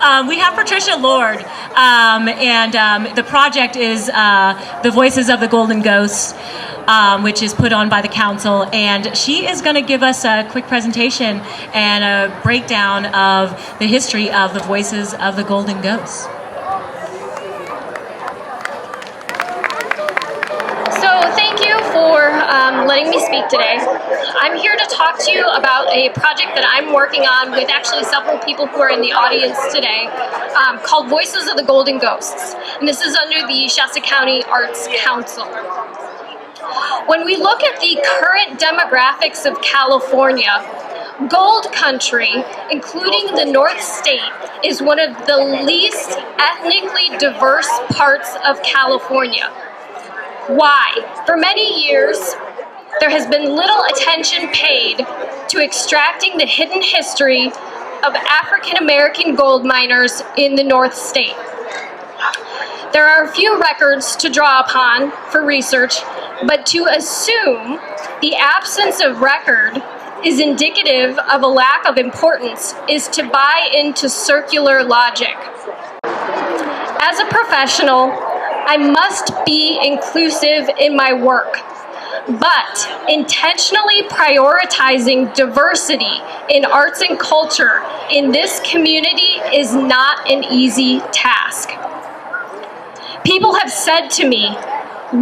We have Patricia Lord, and the project is The Voices of the Golden Ghosts, which is put on by the council, and she is going to give us a quick presentation and a breakdown of the history of the Voices of the Golden Ghosts. Letting me speak today. I'm here to talk to you about a project that I'm working on with actually several people who are in the audience today, called Voices of the Golden Ghosts. And this is under the Shasta County Arts Council. When we look at the current demographics of California, Gold Country, including the North State, is one of the least ethnically diverse parts of California. Why? For many years, there has been little attention paid to extracting the hidden history of African American gold miners in the North State. There are a few records to draw upon for research, but to assume the absence of record is indicative of a lack of importance is to buy into circular logic. As a professional, I must be inclusive in my work, but intentionally prioritizing diversity in arts and culture in this community is not an easy task. People have said to me,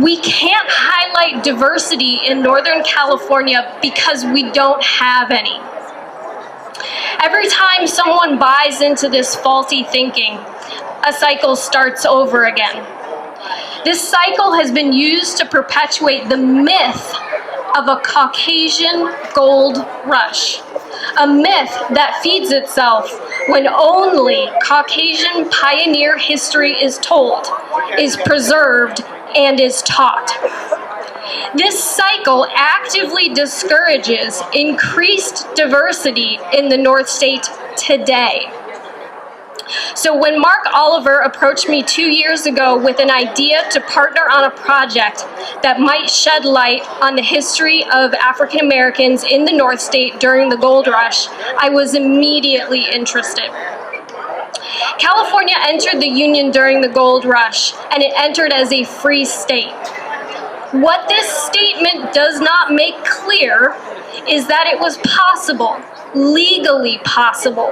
we can't highlight diversity in Northern California because we don't have any. Every time someone buys into this faulty thinking, a cycle starts over again. This cycle has been used to perpetuate the myth of a Caucasian gold rush, a myth that feeds itself when only Caucasian pioneer history is told, is preserved, and is taught. This cycle actively discourages increased diversity in the North State today. So when Mark Oliver approached me 2 years ago with an idea to partner on a project that might shed light on the history of African Americans in the North State during the gold rush, I was immediately interested. California entered the Union during the gold rush, and it entered as a free state. What this statement does not make clear is that it was possible, legally possible,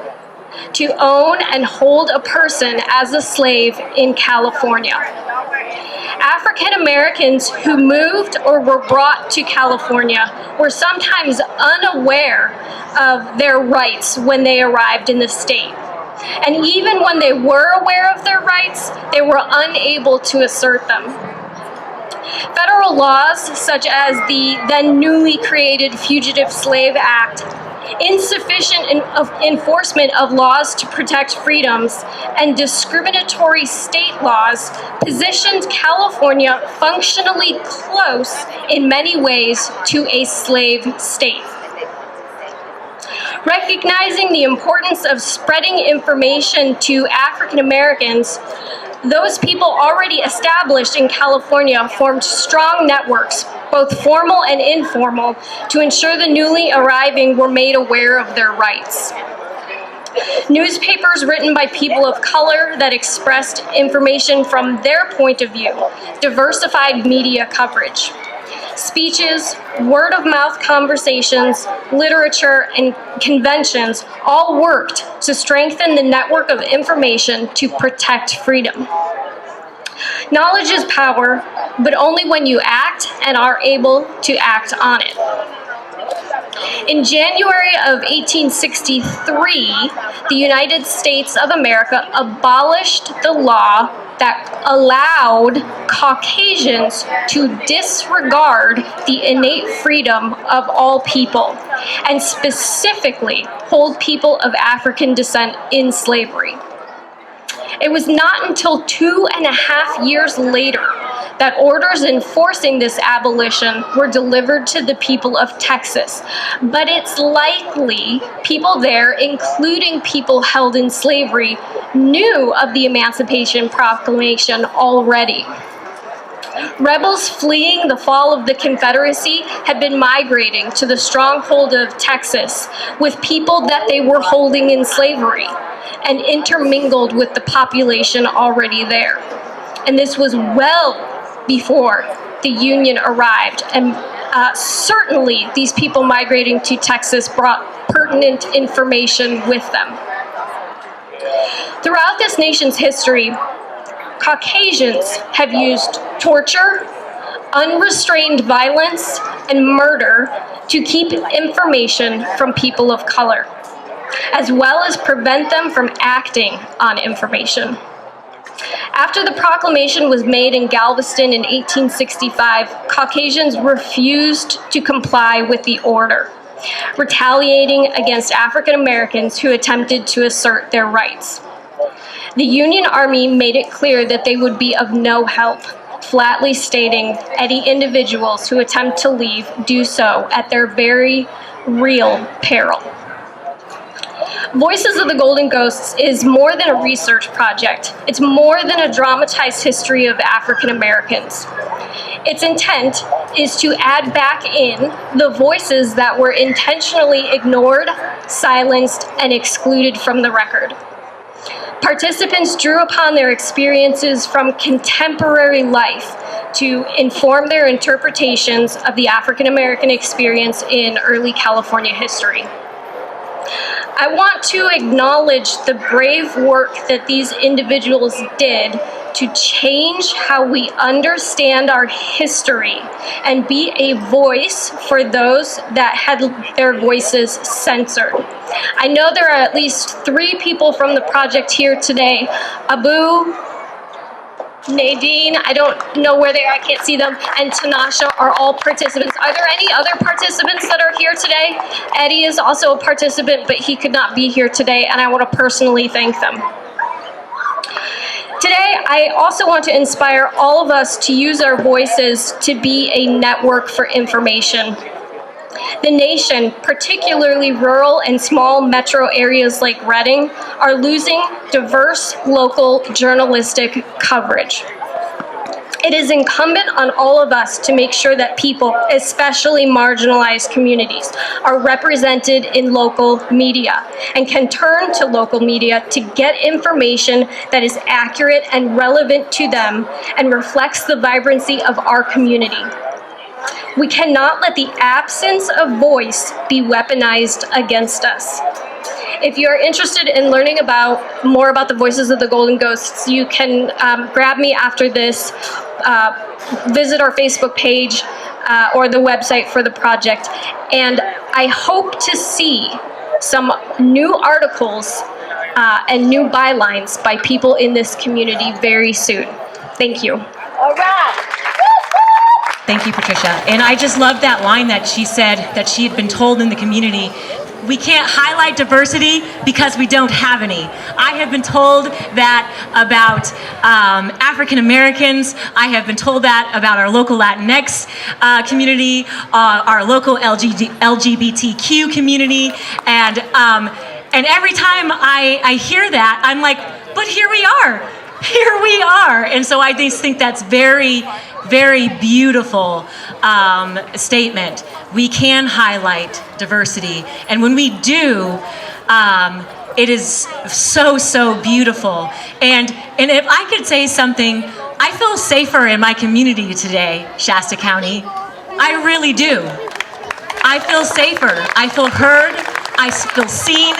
to own and hold a person as a slave in California. African Americans who moved or were brought to California were sometimes unaware of their rights when they arrived in the state. And even when they were aware of their rights, they were unable to assert them. Federal laws, such as the then newly created Fugitive Slave Act, insufficient enforcement of laws to protect freedoms, and discriminatory state laws positioned California functionally close in many ways to a slave state. Recognizing the importance of spreading information to African Americans, those people already established in California formed strong networks, both formal and informal, to ensure the newly arriving were made aware of their rights. Newspapers written by people of color that expressed information from their point of view, diversified media coverage. Speeches, word-of-mouth conversations, literature, and conventions all worked to strengthen the network of information to protect freedom. Knowledge is power, but only when you act and are able to act on it. In January of 1863, the United States of America abolished the law that allowed Caucasians to disregard the innate freedom of all people, and specifically hold people of African descent in slavery. It was not until 2.5 years later that orders enforcing this abolition were delivered to the people of Texas. But it's likely people there, including people held in slavery, knew of the Emancipation Proclamation already. Rebels fleeing the fall of the Confederacy had been migrating to the stronghold of Texas with people that they were holding in slavery. and intermingled with the population already there. And this was well before the Union arrived, and certainly these people migrating to Texas brought pertinent information with them. Throughout this nation's history, Caucasians have used torture, unrestrained violence, and murder to keep information from people of color, as well as prevent them from acting on information. After the proclamation was made in Galveston in 1865, Caucasians refused to comply with the order, retaliating against African Americans who attempted to assert their rights. The Union Army made it clear that they would be of no help, flatly stating any individuals who attempt to leave do so at their very real peril. Voices of the Golden Ghosts is more than a research project. It's more than a dramatized history of African Americans. Its intent is to add back in the voices that were intentionally ignored, silenced, and excluded from the record. Participants drew upon their experiences from contemporary life to inform their interpretations of the African American experience in early California history. I want to acknowledge the brave work that these individuals did to change how we understand our history and be a voice for those that had their voices censored. I know there are at least 3 people from the project here today. Abu, Nadine, I don't know where they are, I can't see them, and Tanasha are all participants. Are there any other participants that are here today? Eddie is also a participant, but he could not be here today, and I want to personally thank them. Today, I also want to inspire all of us to use our voices to be a network for information. The nation, particularly rural and small metro areas like Reading, are losing diverse local journalistic coverage. It is incumbent on all of us to make sure that people, especially marginalized communities, are represented in local media and can turn to local media to get information that is accurate and relevant to them and reflects the vibrancy of our community. We cannot let the absence of voice be weaponized against us. If you are interested in learning more about the Voices of the Golden Ghosts, you can grab me after this, visit our Facebook page or the website for the project, and I hope to see some new articles and new bylines by people in this community very soon. Thank you. All right. Thank you, Patricia. And I just loved that line that she said that she had been told in the community, we can't highlight diversity because we don't have any. I have been told that about African Americans. I have been told that about our local Latinx community, our local LGBTQ community, and every time I hear that, I'm like, but here we are. Here we are. And so I just think that's very, very beautiful statement. We can highlight diversity. And when we do, it is so, so beautiful. And if I could say something, I feel safer in my community today, Shasta County. I really do. I feel safer. I feel heard. I feel seen.